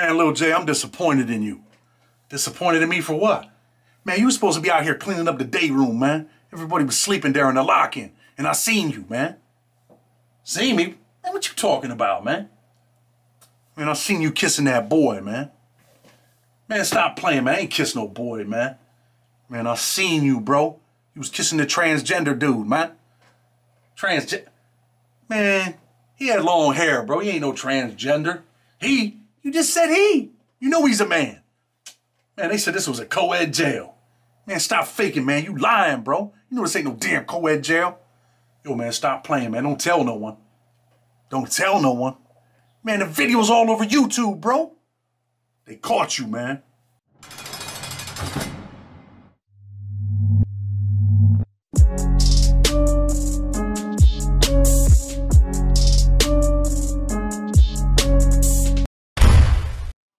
Man, Lil Jay, I'm disappointed in you. Disappointed in me for what? Man, you were supposed to be out here cleaning up the day room, man. Everybody was sleeping there in the lock-in, and I seen you, man. Seen me? Man, what you talking about, man? Man, I seen you kissing that boy, man. Man, stop playing, man. I ain't kiss no boy, man. Man, I seen you, bro. You was kissing the transgender dude, man. Man, he had long hair, bro. He ain't no transgender. You just said he. You know he's a man. Man, they said this was a co-ed jail. Man, stop faking, man. You lying, bro. You know this ain't no damn co-ed jail. Yo, man, stop playing, man. Don't tell no one. Don't tell no one. Man, the video's all over YouTube, bro. They caught you, man.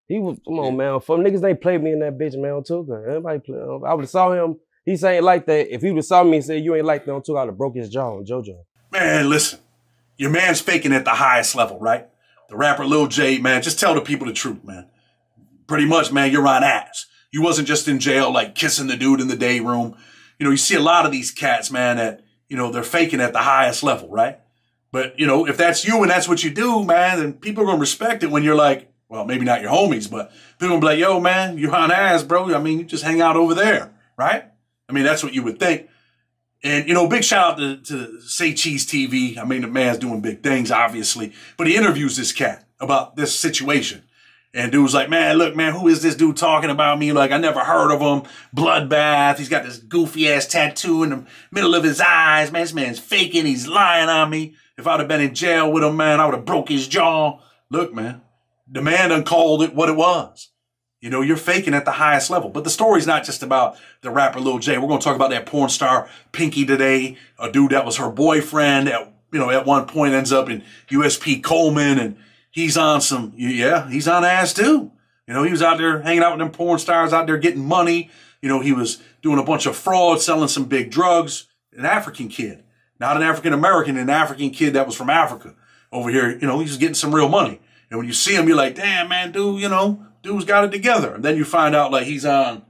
He was, come on, man. For niggas, they played me in that bitch, man, on Tuka. Everybody play. I would have saw him. He saying like that. If he would have saw me and said, you ain't like that on Tuka, I would have broke his jaw on JoJo. Man, listen. Your man's faking at the highest level, right? The rapper Lil Jay, man, just tell the people the truth, man. Pretty much, man, you're on ass. You wasn't just in jail, like, kissing the dude in the day room. You know, you see a lot of these cats, man, that, you know, they're faking at the highest level, right? But, you know, if that's you and that's what you do, man, then people are going to respect it when you're like, well, maybe not your homies, but people will be like, yo, man, you're on ass, bro. I mean, you just hang out over there, right? I mean, that's what you would think. And, you know, big shout out to Say Cheese TV. I mean, the man's doing big things, obviously. But he interviews this cat about this situation. And dude was like, man, look, man, who is this dude talking about me? Like, I never heard of him. Bloodbath. He's got this goofy-ass tattoo in the middle of his eyes. Man, this man's faking. He's lying on me. If I'd have been in jail with him, man, I would have broke his jaw. Look, man. The man done called it what it was. You know, you're faking at the highest level. But the story's not just about the rapper Lil Jay. We're going to talk about that porn star Pinky today, a dude that was her boyfriend that, you know, at one point ends up in USP Coleman, and he's on some, yeah, he's on ass too. You know, he was out there hanging out with them porn stars, out there getting money. You know, he was doing a bunch of fraud, selling some big drugs. An African kid, not an African-American, an African kid that was from Africa over here. You know, he was getting some real money. And when you see him, you're like, damn, man, dude, you know, dude's got it together. And then you find out, like, he's on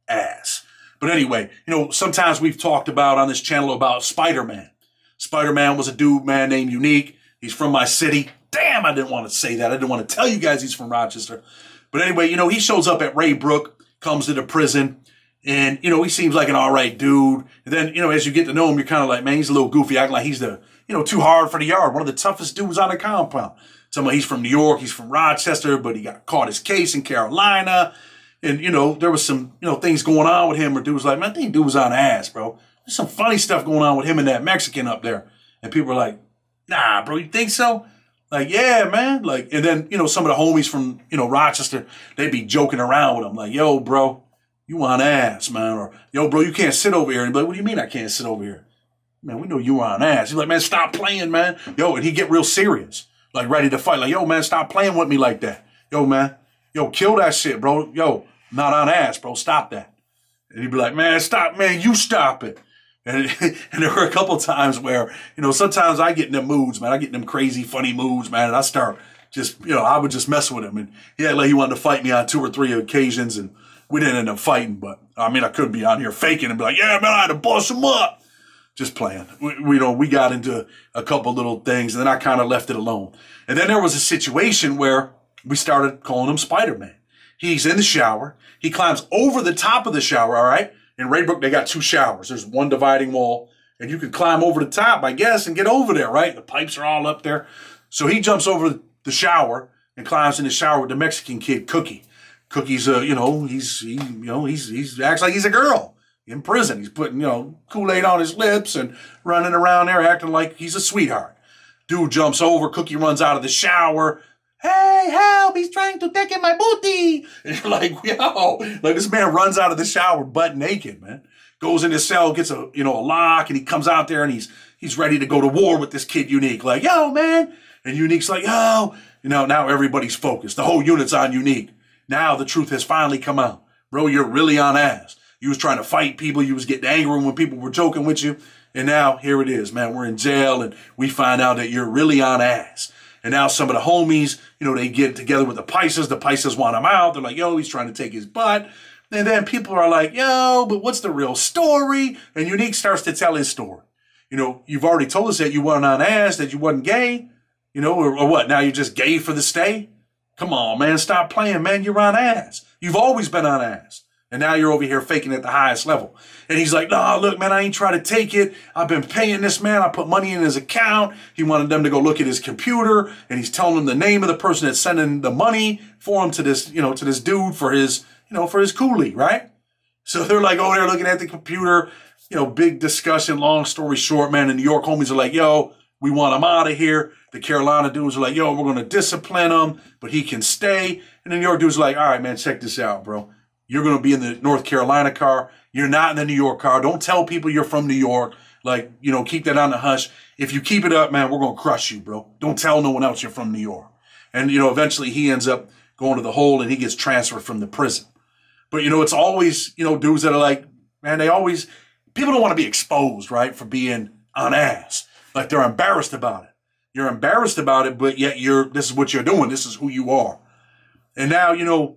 ass. But anyway, you know, sometimes we've talked about on this channel about Spider-Man. Spider-Man was a dude, man, named Unique. He's from my city. Damn, I didn't want to say that. I didn't want to tell you guys he's from Rochester. But anyway, you know, he shows up at Raybrook, comes to the prison, and, you know, he seems like an all right dude. And then, you know, as you get to know him, you're kind of like, man, he's a little goofy, acting like he's the, you know, too hard for the yard. One of the toughest dudes on the compound. Somebody, he's from New York, he's from Rochester, but he got caught his case in Carolina. And, you know, there was some, you know, things going on with him where dude was like, man, I think dude was on ass, bro. There's some funny stuff going on with him and that Mexican up there. And people are like, nah, bro, you think so? Like, yeah, man. Like, and then, you know, some of the homies from, you know, Rochester, they'd be joking around with him. Like, yo, bro, you on ass, man. Or, yo, bro, you can't sit over here. And he'd be like, what do you mean I can't sit over here? Man, we know you on ass. He's like, man, stop playing, man. Yo, and he'd get real serious. Like, ready to fight. Like, yo, man, stop playing with me like that. Yo, man. Yo, kill that shit, bro. Yo, not on ass, bro. Stop that. And he'd be like, man, stop, man. You stop it. And there were a couple times where, you know, sometimes I get in them moods, man. I get in them crazy, funny moods, man. And I start just, you know, I would just mess with him. And he had like he wanted to fight me on 2 or 3 occasions. And we didn't end up fighting. But, I mean, I could be out here faking and be like, yeah, man, I had to bust him up. Just playing. We know, we got into a couple little things, and then I kind of left it alone. And then there was a situation where we started calling him Spider-Man. He's in the shower. He climbs over the top of the shower, all right? In Raybrook, they got 2 showers. There's one dividing wall, and you can climb over the top, I guess, and get over there, right? The pipes are all up there. So he jumps over the shower and climbs in the shower with the Mexican kid, Cookie. Cookie's, you know, he acts like he's a girl. In prison, he's putting, you know, Kool-Aid on his lips and running around there acting like he's a sweetheart. Dude jumps over, Cookie runs out of the shower. Hey, help, he's trying to take in my booty. And you're like, yo, like this man runs out of the shower butt naked, man. Goes in his cell, gets a, you know, a lock, and he comes out there and he's ready to go to war with this kid Unique. Like, yo, man. And Unique's like, yo. You know, now everybody's focused. The whole unit's on Unique. Now the truth has finally come out. Bro, you're really on ass. You was trying to fight people. You was getting angry when people were joking with you. And now here it is, man. We're in jail and we find out that you're really on ass. And now some of the homies, you know, they get together with the Pisces. The Pisces want him out. They're like, yo, he's trying to take his butt. And then people are like, yo, but what's the real story? And Unique starts to tell his story. You know, you've already told us that you weren't on Azzz, that you wasn't gay, you know, or what? Now you're just gay for the stay? Come on, man, stop playing, man. You're on Azzz. You've always been on Azzz. And now you're over here faking at the highest level. And he's like, nah, look, man, I ain't trying to take it. I've been paying this man. I put money in his account. He wanted them to go look at his computer. And he's telling them the name of the person that's sending the money for him to this, you know, to this dude for his, you know, for his coolie, right? So they're like over there looking at the computer, you know, big discussion, long story short, man. The New York homies are like, yo, we want him out of here. The Carolina dudes are like, yo, we're going to discipline him, but he can stay. And the New York dudes are like, all right, man, check this out, bro. You're going to be in the North Carolina car. You're not in the New York car. Don't tell people you're from New York. Like, you know, keep that on the hush. If you keep it up, man, we're going to crush you, bro. Don't tell no one else you're from New York. And, you know, eventually he ends up going to the hole and he gets transferred from the prison. But, you know, it's always, you know, dudes that are like, man, people don't want to be exposed, right, for being on Azzz. Like they're embarrassed about it. You're embarrassed about it, but yet this is what you're doing. This is who you are. And now, you know,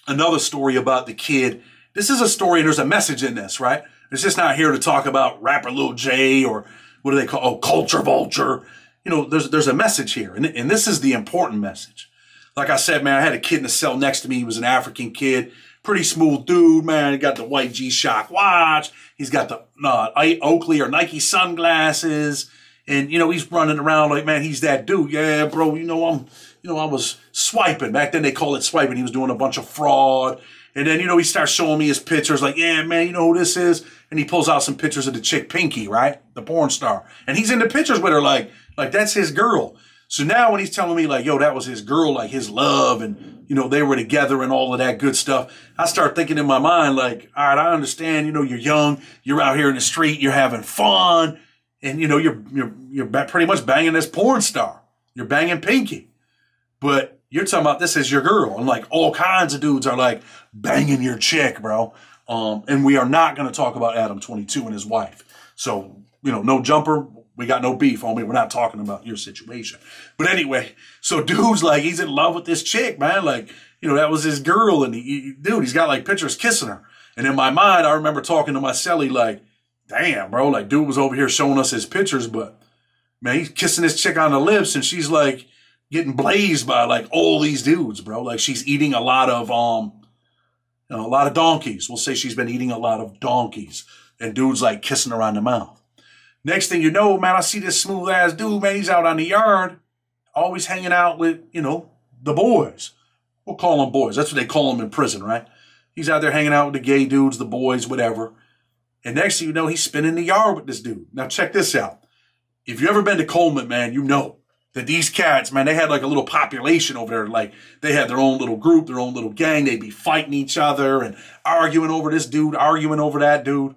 another story about the kid. This is a story, and there's a message in this, right? It's just not here to talk about rapper Lil Jay or what do they call, culture vulture. You know, there's a message here, and this is the important message. Like I said, man, I had a kid in the cell next to me. He was an African kid, pretty smooth dude, man. He got the white G-Shock watch. He's got the Oakley or Nike sunglasses, and you know he's running around like, man, he's that dude. Yeah, bro. I was swiping. Back then they called it swiping. He was doing a bunch of fraud. And then, you know, he starts showing me his pictures like, yeah, man, you know who this is? And he pulls out some pictures of the chick Pinky, right? The porn star. And he's in the pictures with her like that's his girl. So now when he's telling me like, yo, that was his girl, like his love, and, you know, they were together and all of that good stuff, I start thinking in my mind like, all right, I understand, you know, you're young, you're out here in the street, you're having fun, and, you know, you're pretty much banging this porn star. You're banging Pinky. But you're talking about this as your girl. And like all kinds of dudes are like banging your chick, bro. And we are not going to talk about Adam 22 and his wife. So, you know, no jumper. We got no beef, homie. We're not talking about your situation. But anyway, so dude's like, he's in love with this chick, man. Like, you know, that was his girl. And he's got like pictures kissing her. And in my mind, I remember talking to my celly like, damn, bro, like dude was over here showing us his pictures, but man, he's kissing this chick on the lips and she's like, getting blazed by like all these dudes, bro. Like she's eating a lot of, you know, a lot of donkeys. We'll say she's been eating a lot of donkeys, and dudes like kissing her on the mouth. Next thing you know, man, I see this smooth ass dude, man. He's out on the yard, always hanging out with, you know, the boys. We'll call them boys. That's what they call them in prison, right? He's out there hanging out with the gay dudes, the boys, whatever. And next thing you know, he's spinning the yard with this dude. Now check this out. If you've ever been to Coleman, man, you know that these cats, man, they had like a little population over there. Like they had their own little group, their own little gang. They'd be fighting each other and arguing over this dude, arguing over that dude.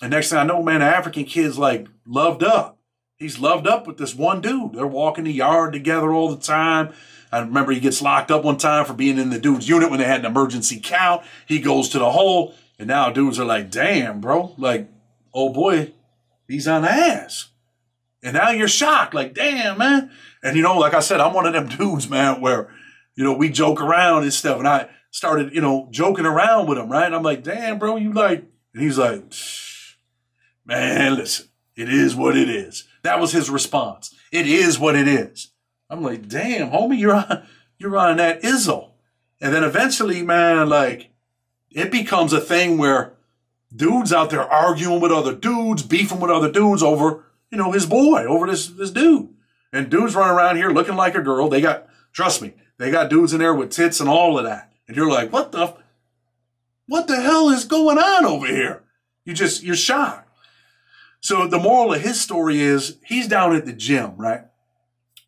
And next thing I know, man, the African kid's like loved up. He's loved up with this one dude. They're walking the yard together all the time. I remember he gets locked up one time for being in the dude's unit when they had an emergency count. He goes to the hole, and now dudes are like, damn, bro. Like, oh boy, he's on Azzz. And now you're shocked, like, damn, man. And, you know, like I said, I'm one of them dudes, man, where, you know, we joke around and stuff. And I started, you know, joking around with him, right? And I'm like, damn, bro, you like, and he's like, man, listen, it is what it is. That was his response. It is what it is. I'm like, damn, homie, you're on that Izzle. And then eventually, man, like, it becomes a thing where dudes out there arguing with other dudes, beefing with other dudes over, you know, his boy, over this dude. And dudes running around here looking like a girl. They got, trust me, they got dudes in there with tits and all of that. And you're like, what the hell is going on over here? You're shocked. So the moral of his story is he's down at the gym, right?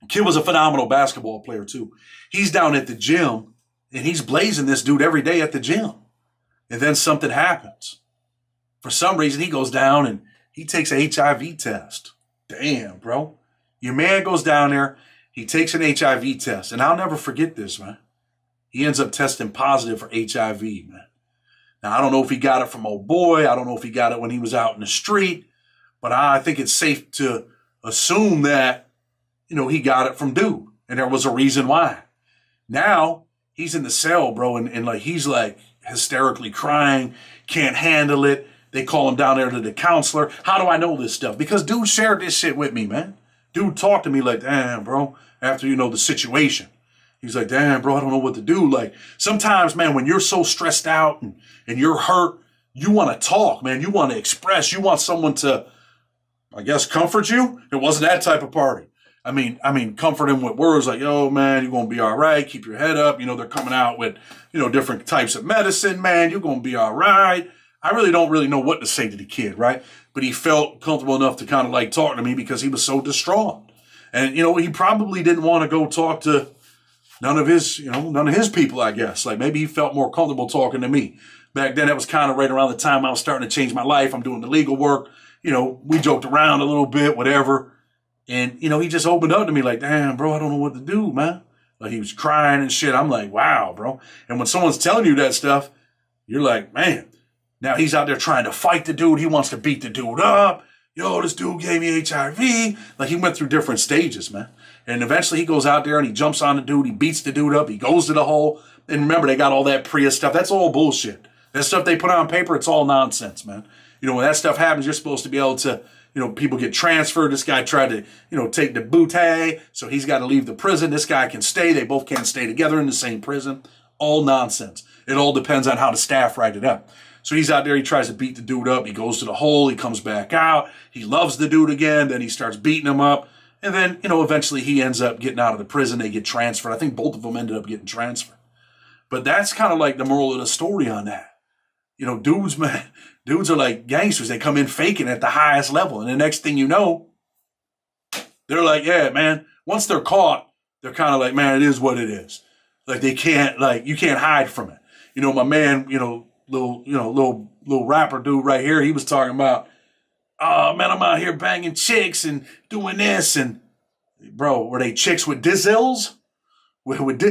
Kid was a phenomenal basketball player too. He's down at the gym and he's blazing this dude every day at the gym. And then something happens. For some reason, he goes down and he takes an HIV test. Damn, bro. Your man goes down there. He takes an HIV test. And I'll never forget this, man. He ends up testing positive for HIV, man. Now, I don't know if he got it from old boy. I don't know if he got it when he was out in the street. But I think it's safe to assume that he got it from dude. And there was a reason why. Now he's in the cell, bro. And like, he's like hysterically crying, can't handle it. They call him down there to the counselor. How do I know this stuff? Because dude shared this shit with me, man. Dude talked to me like, damn, bro, after the situation. He's like, damn, bro, I don't know what to do. Like, sometimes, man, when you're so stressed out and you're hurt, you want to talk, man. You want to express. You want someone to, I guess, comfort you. It wasn't that type of party. I mean, comfort him with words like, yo, man, you're going to be all right. Keep your head up. They're coming out with, different types of medicine, man. You're going to be all right. I really don't know what to say to the kid, right? But he felt comfortable enough to kind of like talk to me because he was so distraught. And, he probably didn't want to go talk to none of his people, I guess. Like maybe he felt more comfortable talking to me. Back then, that was kind of right around the time I was starting to change my life. I'm doing the legal work. We joked around a little bit, whatever. And, he just opened up to me like, damn, bro, I don't know what to do, man. Like he was crying and shit. I'm like, wow, bro. And when someone's telling you that stuff, you're like, man. Now he's out there trying to fight the dude. He wants to beat the dude up. Yo, this dude gave me HIV. Like he went through different stages, man. And eventually he goes out there and he jumps on the dude. He beats the dude up. He goes to the hole. And remember, they got all that Prius stuff. That's all bullshit. That stuff they put on paper, it's all nonsense, man. When that stuff happens, you're supposed to be able to, people get transferred. This guy tried to, take the bootay. So he's got to leave the prison. This guy can stay. They both can't stay together in the same prison. All nonsense. It all depends on how the staff write it up. So he's out there, he tries to beat the dude up, he goes to the hole, he comes back out, he loves the dude again, then he starts beating him up, and then, eventually he ends up getting out of the prison, they get transferred. I think both of them ended up getting transferred. But that's kind of like the moral of the story on that. Dudes are like gangsters, they come in faking at the highest level, and the next thing you know, they're like, yeah, man, once they're caught, they're kind of like, man, it is what it is. Like they can't, you can't hide from it. My man, little rapper dude right here, he was talking about, oh, man, I'm out here banging chicks and doing this. And, bro, were they chicks with dizzles?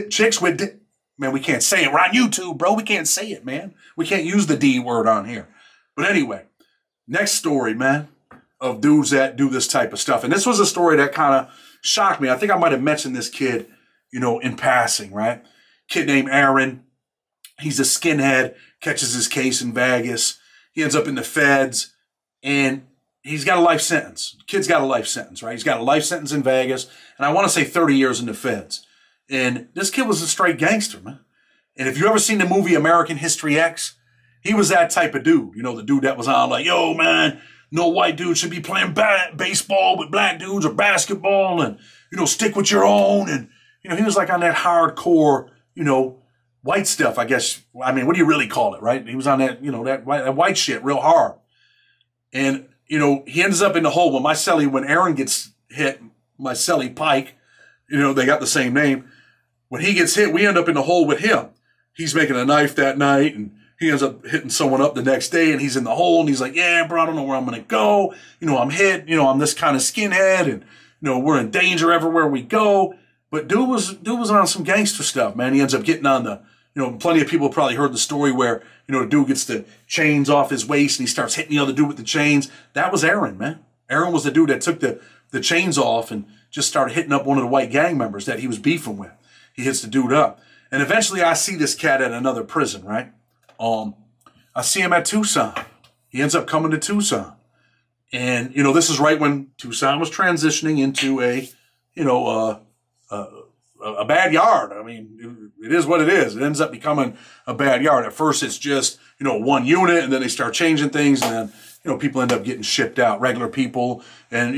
Chicks with man, we can't say it. We're on YouTube, bro. We can't say it, man. We can't use the D word on here. But anyway, next story, man, of dudes that do this type of stuff. And this was a story that kind of shocked me. I think I might have mentioned this kid, in passing, right? Kid named Aaron. He's a skinhead, catches his case in Vegas. He ends up in the feds, and he's got a life sentence. Kid's got a life sentence, right? He's got a life sentence in Vegas, and I want to say 30 years in the feds. And this kid was a straight gangster, man. And if you ever seen the movie American History X, he was that type of dude. The dude that was on like, yo, man, no white dude should be playing baseball with black dudes or basketball and, stick with your own. And, he was like on that hardcore, white stuff, I guess. I mean, what do you really call it, right? He was on that, that white shit real hard. And, he ends up in the hole. When Aaron gets hit, my celly Pike, they got the same name. When he gets hit, we end up in the hole with him. He's making a knife that night, and he ends up hitting someone up the next day, and he's in the hole, and he's like, yeah, bro, I don't know where I'm going to go. I'm hit. I'm this kind of skinhead, and, we're in danger everywhere we go. But dude was on some gangster stuff, man. He ends up getting on the, plenty of people probably heard the story where, the dude gets the chains off his waist and he starts hitting the other dude with the chains. That was Aaron, man. Aaron was the dude that took the chains off and just started hitting up one of the white gang members that he was beefing with. He hits the dude up. And eventually I see this cat at another prison, right? I see him at Tucson. He ends up coming to Tucson. And, this is right when Tucson was transitioning into a bad yard. I mean, it is what it is. It ends up becoming a bad yard. At first, it's just, one unit, and then they start changing things, and then, people end up getting shipped out, regular people. And,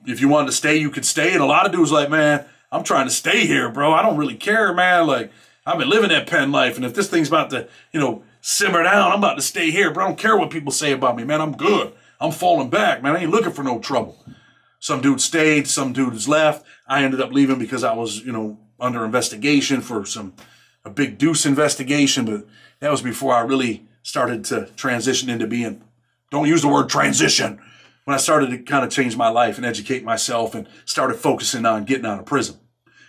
if you wanted to stay, you could stay. And a lot of dudes like, man, I'm trying to stay here, bro. I don't really care, man. Like, I've been living that pen life, and if this thing's about to, simmer down, I'm about to stay here, bro. I don't care what people say about me, man. I'm good. I'm falling back, man. I ain't looking for no trouble. Some dude stayed, some dude has left. I ended up leaving because I was, under investigation for a big deuce investigation, but that was before I really started to transition into being, don't use the word transition, when I started to kind of change my life and educate myself and started focusing on getting out of prison.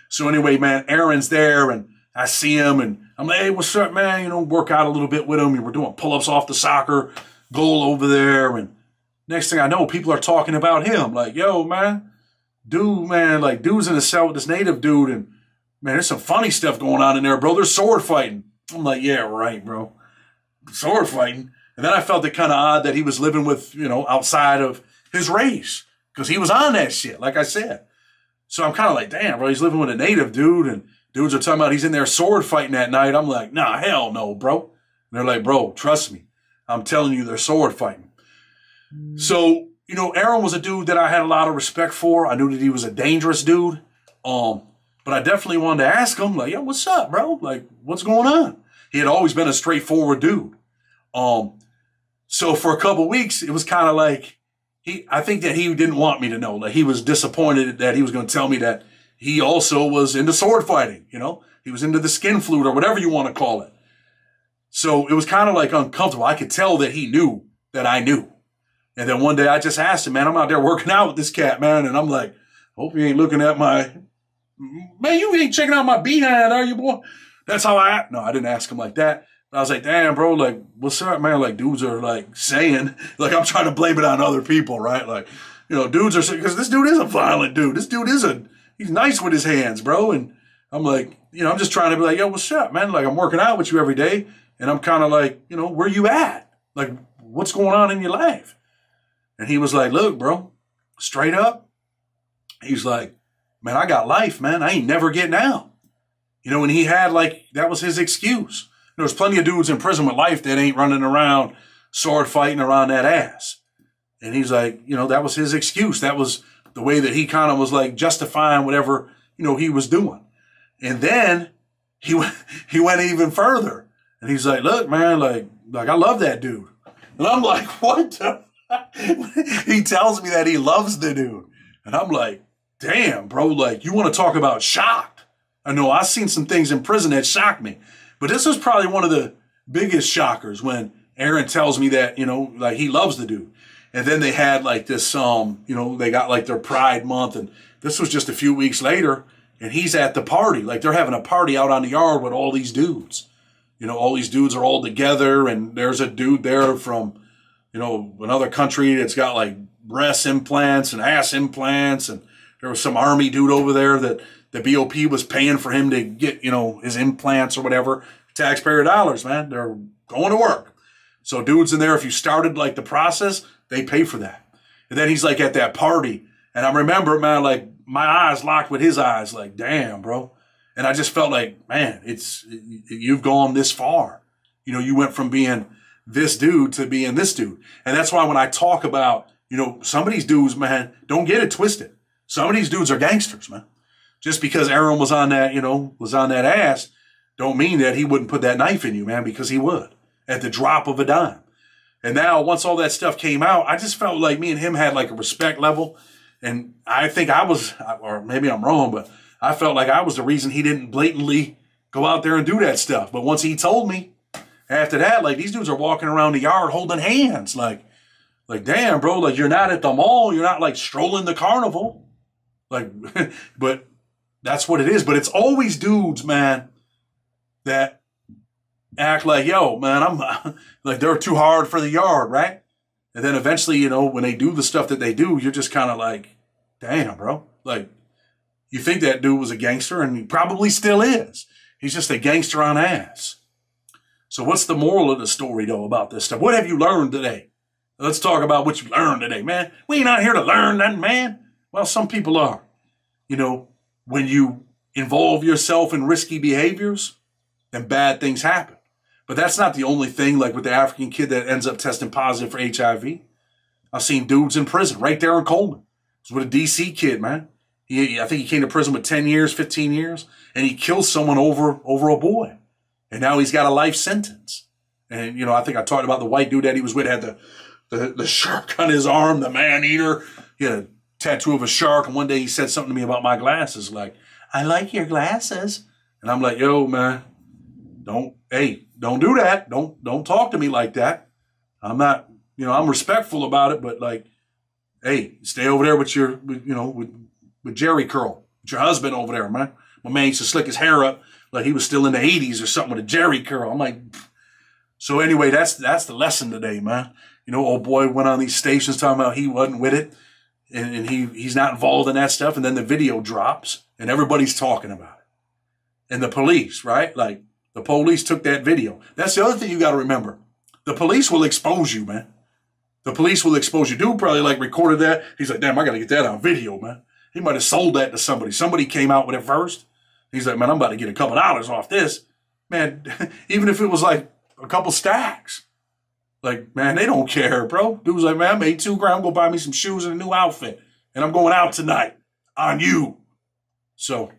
So anyway, man, Aaron's there and I see him and I'm like, hey, what's up, man? Work out a little bit with him. We were doing pull-ups off the soccer goal over there. And next thing I know, people are talking about him. Like, yo, man, dude, man, like, dude's in a cell with this native dude, and, man, there's some funny stuff going on in there, bro. There's sword fighting. I'm like, yeah, right, bro. Sword fighting. And then I felt it kind of odd that he was living with, outside of his race, because he was on that shit, like I said. So I'm kind of like, damn, bro, he's living with a native dude, and dudes are talking about he's in there sword fighting that night. I'm like, nah, hell no, bro. And they're like, bro, trust me. I'm telling you, they're sword fighting. So, Aaron was a dude that I had a lot of respect for. I knew that he was a dangerous dude. But I definitely wanted to ask him, like, yo, what's up, bro? Like, what's going on? He had always been a straightforward dude. So for a couple weeks, it was kind of like, I think that he didn't want me to know. Like, he was disappointed that he was going to tell me that he also was into sword fighting, He was into the skin flute or whatever you want to call it. So it was kind of like uncomfortable. I could tell that he knew that I knew. And then one day I just asked him, man, I'm out there working out with this cat, man. And I'm like, hope you ain't looking at man, you ain't checking out my behind, are you, boy? That's how no, I didn't ask him like that. I was like, damn, bro, like, what's up, man? Like, dudes are, like, saying, like, I'm trying to blame it on other people, right? Like, dudes are saying, because this dude is a violent dude. This dude he's nice with his hands, bro. And I'm like, I'm just trying to be like, yo, what's up, man? Like, I'm working out with you every day. And I'm kind of like, where you at? Like, what's going on in your life? And he was like, look, bro, straight up. He's like, man, I got life, man. I ain't never getting out. And he had, like, that was his excuse. There's plenty of dudes in prison with life that ain't running around sword fighting around that ass. And he's like, that was his excuse. That was the way that he kind of was like justifying whatever, he was doing. And then he went even further. And he's like, look, man, like I love that dude. And I'm like, what the? He tells me that he loves the dude. And I'm like, damn, bro, like, you want to talk about shocked? I know I've seen some things in prison that shocked me. But this was probably one of the biggest shockers when Aaron tells me that, like, he loves the dude. And then they had like this, they got like their Pride Month. And this was just a few weeks later. And he's at the party. Like, they're having a party out on the yard with all these dudes. All these dudes are all together. And there's a dude there from, another country that's got like breast implants and ass implants. And there was some army dude over there that the BOP was paying for him to get, his implants or whatever. Taxpayer dollars, man. They're going to work. So dudes in there, if you started like the process, they pay for that. And then he's like at that party. And I remember, man, like my eyes locked with his eyes, like, damn, bro. And I just felt like, man, you've gone this far. You went from being this dude to being this dude. And that's why when I talk about, some of these dudes, man, don't get it twisted. Some of these dudes are gangsters, man. Just because Aaron was on that, was on that ass, don't mean that he wouldn't put that knife in you, man, because he would at the drop of a dime. And now once all that stuff came out, I just felt like me and him had like a respect level. And I think I was, or maybe I'm wrong, but I felt like I was the reason he didn't blatantly go out there and do that stuff. But once he told me after that, like, these dudes are walking around the yard holding hands. Like, damn, bro, like, you're not at the mall. You're not like strolling the carnival. Like, but that's what it is. But it's always dudes, man, that act like, yo, man, I'm like, they're too hard for the yard, right? And then eventually, when they do the stuff that they do, you're just kind of like, damn, bro. Like, you think that dude was a gangster, and he probably still is. He's just a gangster on ass. So what's the moral of the story, though, about this stuff? What have you learned today? Let's talk about what you learned today, man. We ain't out here to learn nothing, man. Well, some people are. When you involve yourself in risky behaviors, then bad things happen. But that's not the only thing, like with the African kid that ends up testing positive for HIV. I've seen dudes in prison right there in Coleman. It was with a DC kid, man. I think he came to prison with 10 years, 15 years, and he killed someone over a boy. And now he's got a life sentence. And, I think I talked about the white dude that he was with had the shark on his arm, the man eater. He had a tattoo of a shark. And one day he said something to me about my glasses, like, I like your glasses. And I'm like, yo, man, don't do that. Don't talk to me like that. I'm not, I'm respectful about it, but like, hey, stay over there with your, with Jerry Curl, with your husband over there, man. My man used to slick his hair up like he was still in the 80s or something with a Jerry Curl. I'm like, so anyway, that's the lesson today, man. Old boy went on these stations talking about he wasn't with it. and he's not involved in that stuff. And then the video drops and everybody's talking about it. And the police, right? Like the police took that video. That's the other thing you got to remember. The police will expose you, man. The police will expose you. Dude probably like recorded that. He's like, damn, I got to get that on video, man. He might have sold that to somebody. Somebody came out with it first. He's like, man, I'm about to get a couple dollars off this. Man, even if it was like a couple stacks. Like, man, they don't care, bro. Dude was like, man, I made $2 grand. I'm going to buy me some shoes and a new outfit. And I'm going out tonight on you. So,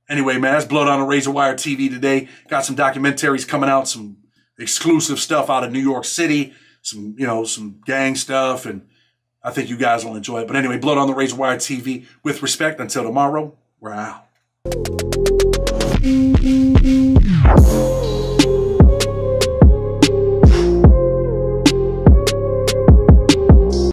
anyway, man, that's Blood on a Razor Wire TV today. Got some documentaries coming out, some exclusive stuff out of New York City, some, you know, some gang stuff. And I think you guys will enjoy it. But anyway, Blood on the Razor Wire TV. With respect, until tomorrow, we're out.